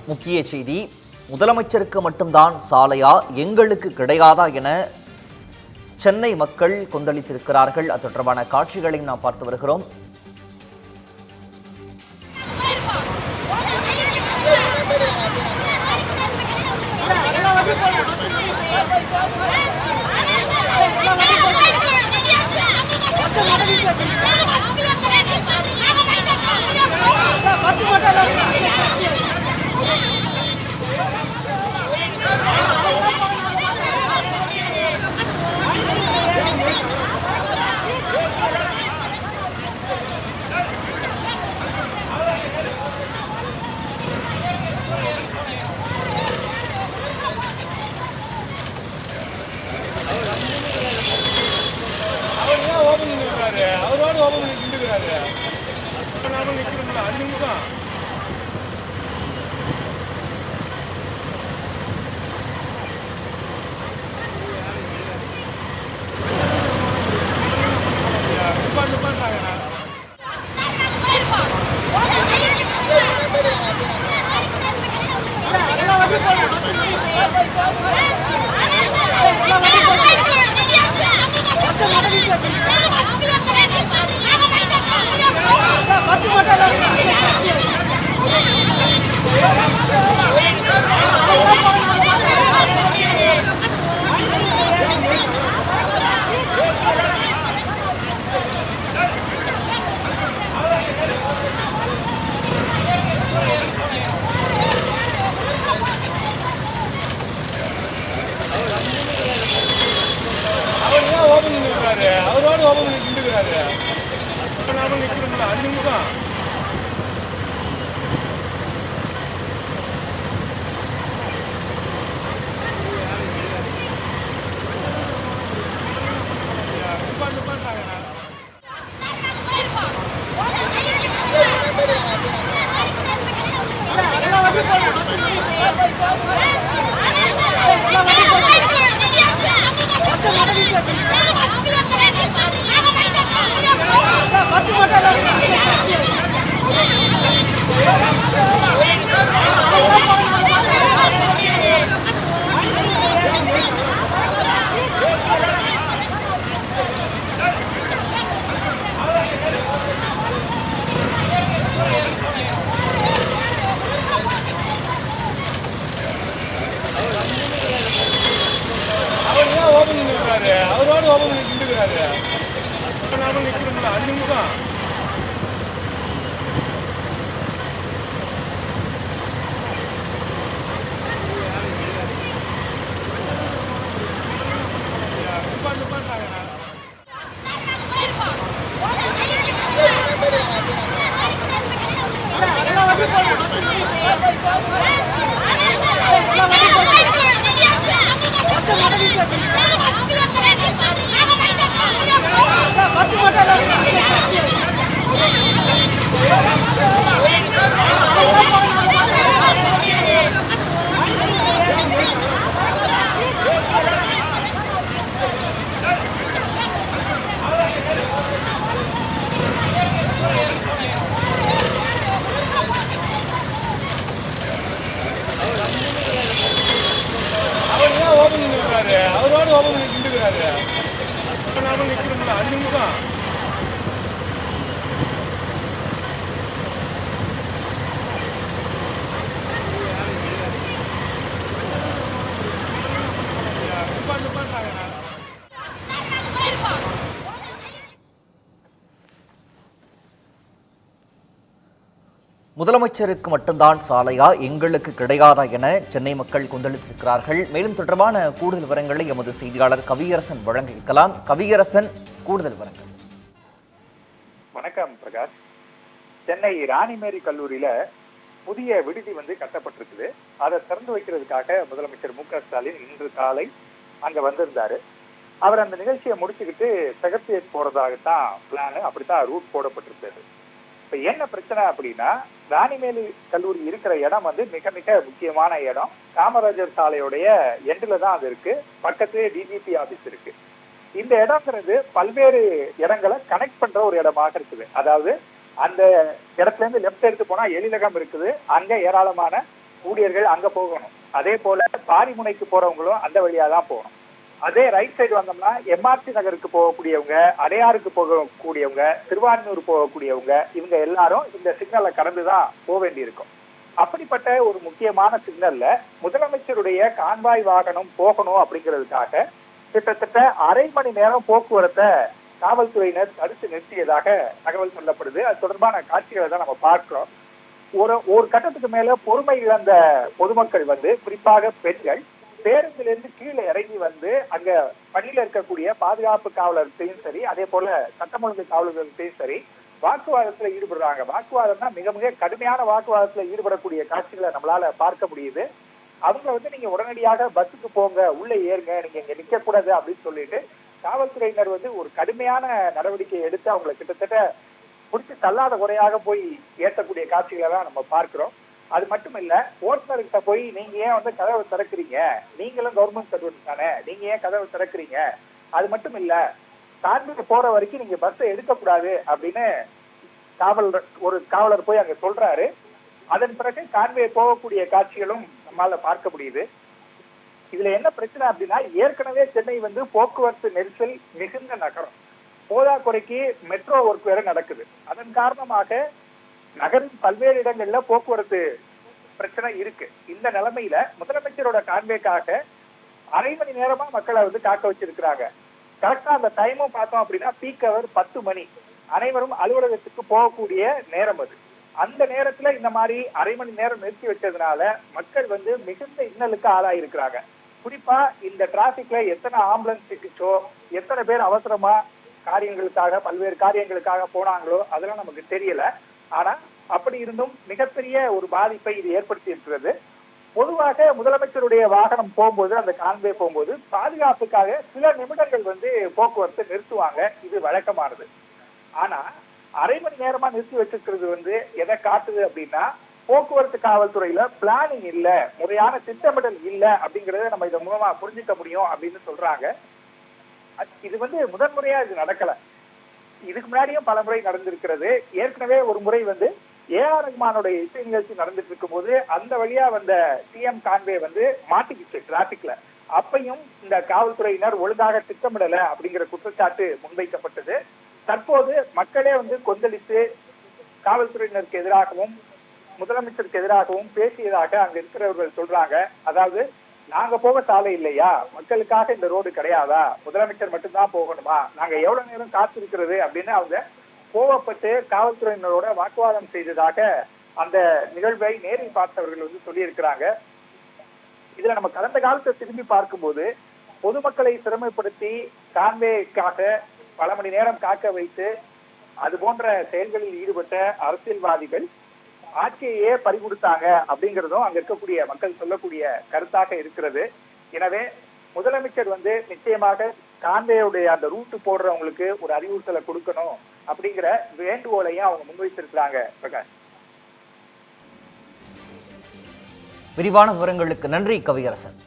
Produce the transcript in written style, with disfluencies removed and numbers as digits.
முக்கிய செய்தி, முதலமைச்சருக்கு மட்டும்தான் சாலையா, எங்களுக்கு கிடையாதா என சென்னை மக்கள் கொந்தளித்திருக்கிறார்கள். அது தொடர்பான காட்சிகளையும் நாம் பார்த்து வருகிறோம். முதலமைச்சருக்கு மட்டும்தான் சாலையா, எங்களுக்கு கிடையாதா என சென்னை மக்கள் கொந்தளித்திருக்கிறார்கள். மேலும் தொடர்பான கூடுதல் விவரங்களை எமது செய்தியாளர் கவியரசன் வழங்க இருக்கலாம். கவியரசன், கூடுதல் விவரங்கள். வணக்கம் பிரகாஷ். சென்னை ராணிமேரி கல்லூரியில புதிய விடுதி கட்டப்பட்டிருக்குது. அதை திறந்து வைக்கிறதுக்காக முதலமைச்சர் மு.க.ஸ்டாலின் இன்று காலை அங்க வந்திருந்தாரு. அவர் அந்த நிகழ்ச்சியை முடிச்சுக்கிட்டு செகப்பியேட் போறதாகத்தான் பிளான், அப்படித்தான் ரூட் போடப்பட்டிருந்தது. இப்ப என்ன பிரச்சனை அப்படின்னா, ராணிமேரி கல்லூரி இருக்கிற இடம் மிக மிக முக்கியமான இடம். காமராஜர் சாலையுடைய எண்ட்ல தான் அது இருக்கு. பக்கத்திலே டிஜிபி ஆபீஸ் இருக்கு. இந்த இடம்ங்கிறது பல்வேறு இடங்களை கனெக்ட் பண்ற ஒரு இடமாக இருக்குது. அதாவது அந்த இடத்துல இருந்து லெப்ட் எடுத்து போனா எழிலகம் இருக்குது. அங்க ஏராளமான ஊழியர்கள் அங்க போகணும். அதே போல பாரிமுனைக்கு போறவங்களும் அந்த வழியா தான் போகணும். அதே ரைட் சைடு வந்தோம்னா எம்ஆர்சி நகருக்கு போகக்கூடியவங்க, அடையாருக்கு போகக்கூடியவங்க, திருவான்மியூர் போகக்கூடியவங்க, இவங்க எல்லாரும் இந்த சிக்னலை கடந்துதான் போக வேண்டியிருக்கும். அப்படிப்பட்ட ஒரு முக்கியமான சிக்னல்ல முதலமைச்சருடைய கான்வாய் வாகனம் போகணும் அப்படிங்கிறதுக்காக கிட்டத்தட்ட அரை மணி நேரம் போக்குவரத்தை காவல்துறையினர் தடுத்து நிறுத்தியதாக தகவல் சொல்லப்படுது. அது தொடர்பான காட்சிகளை தான் நம்ம பார்க்கிறோம். ஒரு கட்டத்துக்கு மேல பொறுமை இழந்த பொதுமக்கள் குறிப்பாக பெண்கள் பேருந்திலிருந்து கீழே இறங்கி அங்க பணியில இருக்கக்கூடிய பாதுகாப்பு காவலர்களையும் சரி, அதே போல சட்டம் ஒழுங்கு காவலர்களையும் சரி வாக்குவாதத்துல ஈடுபடுறாங்க. வாக்குவாதம்னா மிக மிக கடுமையான வாக்குவாதத்துல ஈடுபடக்கூடிய காட்சிகளை நம்மளால பார்க்க முடியுது. அவங்க நீங்க உடனடியாக பஸ்ஸுக்கு போங்க, உள்ள ஏறுங்க, நீங்க இங்க நிக்க கூடாது அப்படின்னு சொல்லிட்டு காவல்துறையினர் ஒரு கடுமையான நடவடிக்கை எடுத்து அவங்களை கிட்டத்தட்ட முடிச்சு தள்ளாத குறையாக போய் ஏற்றக்கூடிய காட்சிகளை தான் நம்ம பார்க்கிறோம். அது மட்டும் இல்ல, ஓட்டுநர்கிட்ட போய் நீங்க ஏன் கதவை திறக்கிறீங்க, நீங்களும் கவர்மெண்ட் சர்வீஸ் தானே, நீங்க ஏன் கதவை திறக்கிறீங்க, அது மட்டும் இல்ல சார்பிக்கு போற வரைக்கும் நீங்க பஸ் எடுக்கக்கூடாது அப்படின்னு ஒரு காவலர் போய் அங்க சொல்றாரு. அதன் பிறகு கான்வே போகக்கூடிய காட்சிகளும் நம்மளால பார்க்க முடியுது. இதுல என்ன பிரச்சனை அப்படின்னா, ஏற்கனவே சென்னை போக்குவரத்து நெரிசல் மிகுந்த நகரம். போதாக்குறைக்கு மெட்ரோ ஒர்க் வேற நடக்குது. அதன் காரணமாக நகரின் பல்வேறு இடங்கள்ல போக்குவரத்து பிரச்சனை இருக்கு. இந்த நிலைமையில முதலமைச்சரோட கான்வேக்காக அரை மணி நேரமா மக்களை காக்க வச்சிருக்கிறாங்க. கரெக்டா அந்த டைமும் பார்த்தோம் அப்படின்னா பீக் அவர் 10 மணி. அனைவரும் அலுவலகத்துக்கு போகக்கூடிய நேரம் அது. அந்த நேரத்துல இந்த மாதிரி அரை மணி நேரம் நிறுத்தி வச்சதுனால மக்கள் மிகுந்த இன்னலுக்கு ஆளாயிருக்கிறாங்க. குறிப்பா இந்த டிராபிக்ல எத்தனை ஆம்புலன்ஸ் சிக்கிச்சோ, எத்தனை பேர் அவசரமா காரியங்களுக்காக பல்வேறு காரியங்களுக்காக போனாங்களோ அதெல்லாம் நமக்கு தெரியல. ஆனா அப்படி இருந்தும் மிகப்பெரிய ஒரு பாதிப்பை இது ஏற்படுத்தி இருக்கிறது. பொதுவாக முதலமைச்சருடைய வாகனம் போகும்போது, அந்த கான்வே போகும்போது பாதுகாப்புக்காக சில நிமிடங்கள் போக்குவரத்து நிறுத்துவாங்க. இது வழக்கமானது. ஆனா அரை மணி நேரமா நிறுத்தி வச்சிருக்கிறது எதை காட்டுது அப்படின்னா, போக்குவரத்து காவல்துறையில பிளானிங் இல்ல, முறையான திட்டமிடல் இல்ல அப்படிங்கறத நம்ம இதன் மூலமா புரிஞ்சுக்க முடியும் அப்படின்னு சொல்றாங்க. இது முதன்முறையா இது நடக்கல. இதுக்கு முன்னாடியும் பல முறை நடந்திருக்கிறது. ஏற்கனவே ஒரு முறை ஏஆர் ரஹ்மானுடைய இசை நிகழ்ச்சி நடந்துட்டு இருக்கும் போது அந்த வழியா வந்த சிஎம் கான்வே மாட்டிக்கிச்சு டிராபிக்ல. அப்பையும் இந்த காவல்துறையினர் ஒழுங்காக திட்டமிடல அப்படிங்கிற குற்றச்சாட்டு முன்வைக்கப்பட்டது. தற்போது மக்களே கொந்தளித்து காவல்துறையினருக்கு எதிராகவும் முதலமைச்சருக்கு எதிராகவும் பேசியதாக அங்க இருக்கிறவர்கள் சொல்றாங்க. அதாவது, நாங்க போக சாலை இல்லையா, மக்களுக்காக இந்த ரோடு கிடையாதா, முதலமைச்சர் மட்டும்தான் போகணுமா, நாங்க எவ்வளவு நேரம் காத்திருக்கிறது அப்படின்னு அவங்க கோவப்பட்டு காவல்துறையினரோட வாக்குவாதம் செய்ததாக அந்த நிகழ்வை நேரில் பார்த்தவர்கள் சொல்லி இருக்கிறாங்க. இதுல நம்ம கடந்த காலத்தை திரும்பி பார்க்கும்போது பொதுமக்களை சிரமப்படுத்தி கான்வேக்காக பல மணி நேரம் காக்க வைத்து அது போன்ற செயல்களில் ஈடுபட்ட அரசியல்வாதிகள் ஆட்சியையே பறிகொடுத்தாங்க அப்படிங்கிறதும் அங்க இருக்கக்கூடிய மக்கள் சொல்லக்கூடிய கருத்தாக இருக்கிறது. எனவே முதலமைச்சர் நிச்சயமாக கான்வேயுடைய அந்த ரூட்டு போடுறவங்களுக்கு ஒரு அறிவுறுத்தலை கொடுக்கணும் அப்படிங்கிற வேண்டுகோளையும் அவங்க முன்வைத்திருக்கிறாங்க. பிரகாஷ், விரிவான விவரங்களுக்கு நன்றி கவியரசன்.